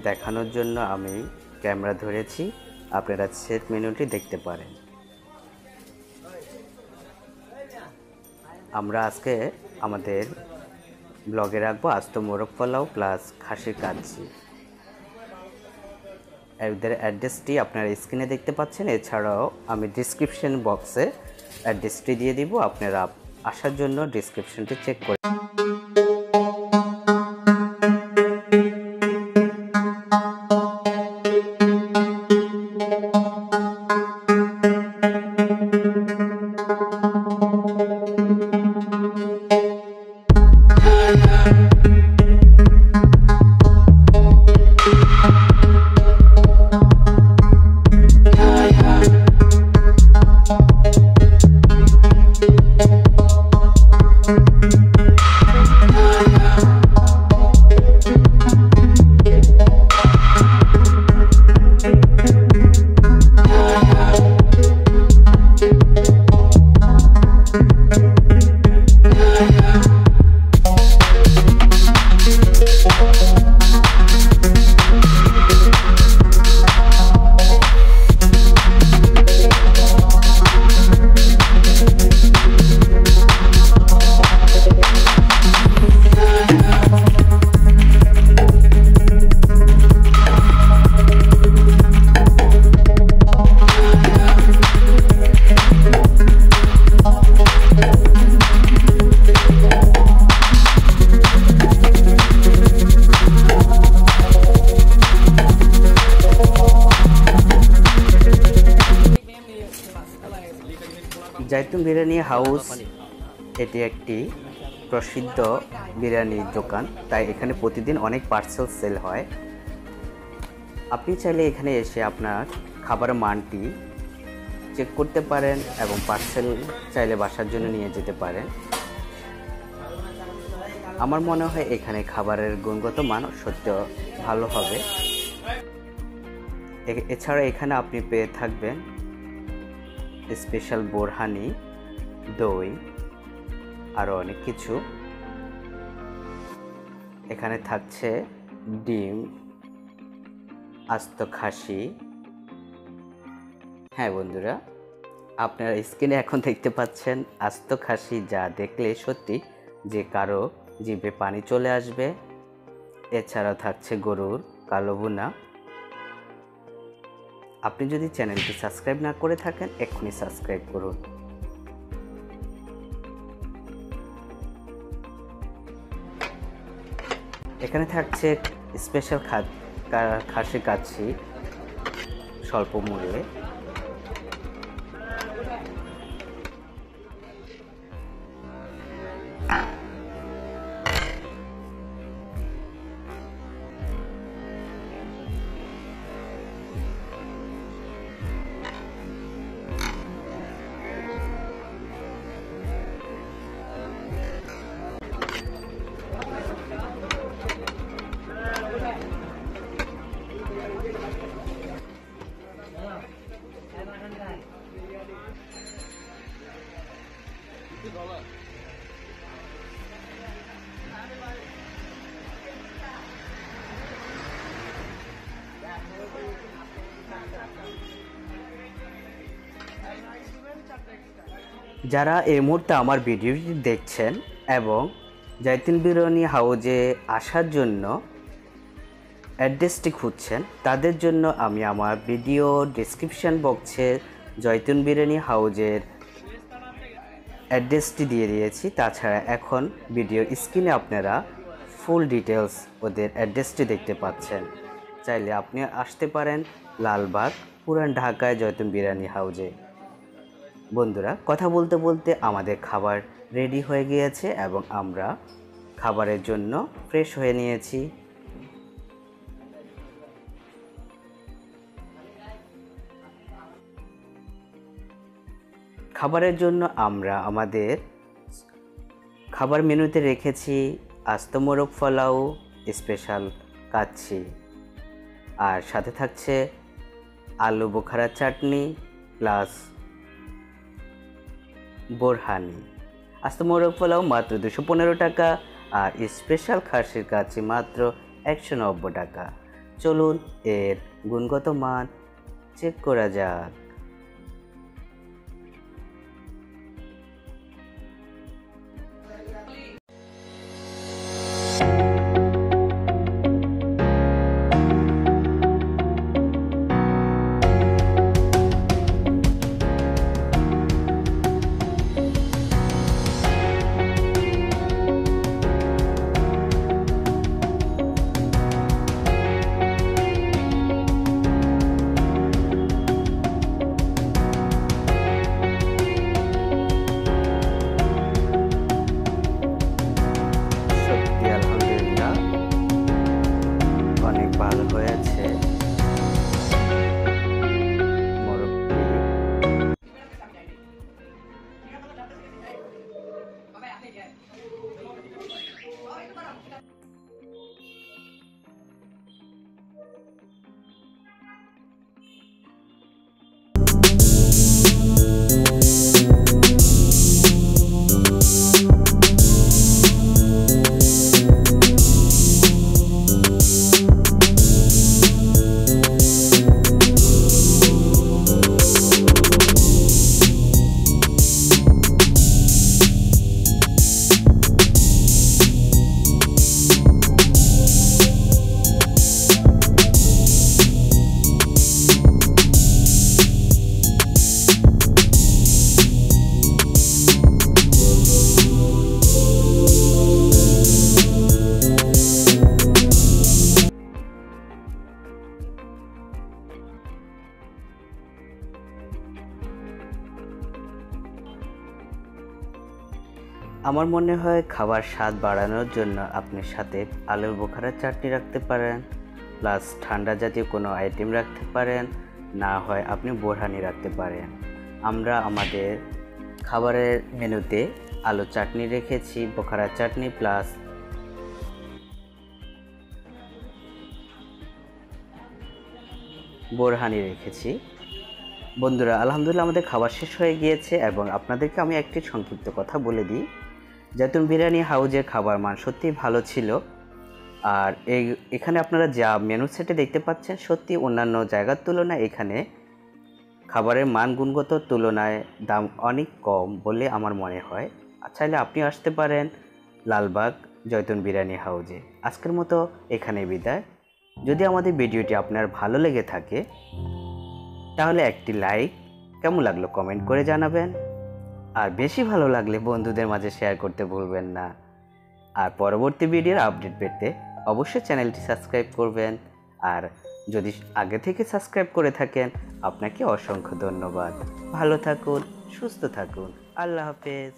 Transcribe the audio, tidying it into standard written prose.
দেখানোর জন্য আমি ক্যামেরা ধরেছি। আপনারা সেট মেনুটি দেখতে পারেন। আমরা আজকে আমাদের ব্লগে রাখবো আস্ত মোরগ পোলাও প্লাস খাসির কাচ্চি। এদের অ্যাড্রেসটি আপনারা স্ক্রিনে দেখতে পাচ্ছেন। এছাড়াও আমি ডিসক্রিপশন বক্সে অ্যাড্রেসটি দিয়ে দিব, আপনারা আসার জন্য ডিসক্রিপশনটি চেক করে। জাইতুন বিরিয়ানি হাউস এটি একটি প্রসিদ্ধ বিরিয়ানির দোকান, তাই এখানে প্রতিদিন অনেক পার্সেল সেল হয়। আপনি চাইলে এখানে এসে আপনার খাবারের মানটি চেক করতে পারেন এবং পার্সেল চাইলে বাসার জন্য নিয়ে যেতে পারেন। আমার মনে হয় এখানে খাবারের গুণগত মান সত্যি ভালো হবে। এছাড়া এখানে আপনি পেয়ে থাকবেন স্পেশাল বোরহানি, দই, আরও অনেক কিছু। এখানে থাকছে ডিম, আস্ত খাসি। হ্যাঁ বন্ধুরা, আপনারা স্ক্রিনে এখন দেখতে পাচ্ছেন আস্ত খাসি, যা দেখলে সত্যি যে কারো জিভে পানি চলে আসবে। এছাড়াও থাকছে গরুর কালো ভুনা। আপনি যদি চ্যানেলটি সাবস্ক্রাইব না করে থাকেন এক্ষুনি সাবস্ক্রাইব করুন। এখানে থাকছে স্পেশাল খাসি কাচ্চি স্বল্প মূল্যে। যারা এই মুহূর্তে আমার ভিডিওটি দেখছেন এবং জাইতুন বিরিয়ানি হাউজে আসার জন্য অ্যাড্রেসটি খুঁজছেন, তাদের জন্য আমি আমার ভিডিও ডেসক্রিপশন বক্সে জাইতুন বিরিয়ানি হাউজের অ্যাড্রেসটি দিয়ে দিয়েছি। তাছাড়া এখন ভিডিওর স্ক্রিনে আপনারা ফুল ডিটেলস ওদের অ্যাড্রেসটি দেখতে পাচ্ছেন। চাইলে আপনি আসতে পারেন লালবাগ, পুরান ঢাকায় জাইতুন বিরিয়ানি হাউজে। বন্ধুরা, কথা বলতে বলতে আমাদের খাবার রেডি হয়ে গিয়েছে এবং আমরা খাবারের জন্য ফ্রেশ হয়ে নিয়েছি। খাবারের জন্য আমরা আমাদের খাবার মেনুতে রেখেছি আস্ত মোরগ পোলাও, স্পেশাল কাচ্চি, আর সাথে থাকছে আলু বোখারা চাটনি প্লাস বোরহানি। আস্ত মোরগ পোলাও মাত্র 215 টাকা আর স্পেশাল খাসির কাচ্চি মাত্র 190 টাকা। চলুন এর গুণগত মান চেক করা যাক। সত্যি আলহামদুলিল্লাহ অনেক ভালো হয়েছে। মুরব্বি আমার মনে হয় খাবার স্বাদ বাড়ানোর জন্য আপনি সাথে আলুর বোখারার চাটনি রাখতে পারেন, প্লাস ঠান্ডা জাতীয় কোনো আইটেম রাখতে পারেন, না হয় আপনি বোরহানি রাখতে পারেন। আমরা আমাদের খাবারের মেনুতে আলু চাটনি রেখেছি, বোখারার চাটনি প্লাস বোরহানি রেখেছি। বন্ধুরা আলহামদুলিল্লাহ আমাদের খাবার শেষ হয়ে গিয়েছে এবং আপনাদেরকে আমি একটি সংক্ষিপ্ত কথা বলে দিই। জয়তুন বিরিয়ানি হাউজের খাবার মান সত্যিই ভালো ছিল। আর এখানে আপনারা যা মেনু সেটে দেখতে পাচ্ছেন সত্যি অন্যান্য জায়গার তুলনায় এখানে খাবারের মান গুণগত তুলনায় দাম অনেক কম বলে আমার মনে হয়। চাইলে আপনি আসতে পারেন লালবাগ জয়তুন বিরিয়ানি হাউজে। আজকের মতো এখানে বিদায়। যদি আমাদের ভিডিওটি আপনার ভালো লেগে থাকে তাহলে একটি লাইক, কেমন লাগলো কমেন্ট করে জানাবেন, আর বেশি ভালো লাগলে বন্ধুদের মাঝে শেয়ার করতে ভুলবেন না। আর পরবর্তী ভিডিওর আপডেট পেতে অবশ্যই চ্যানেলটি সাবস্ক্রাইব করবেন। আর যদি আগে থেকে সাবস্ক্রাইব করে থাকেন আপনাকে অসংখ্য ধন্যবাদ। ভালো থাকুন, সুস্থ থাকুন, আল্লাহ হাফেজ।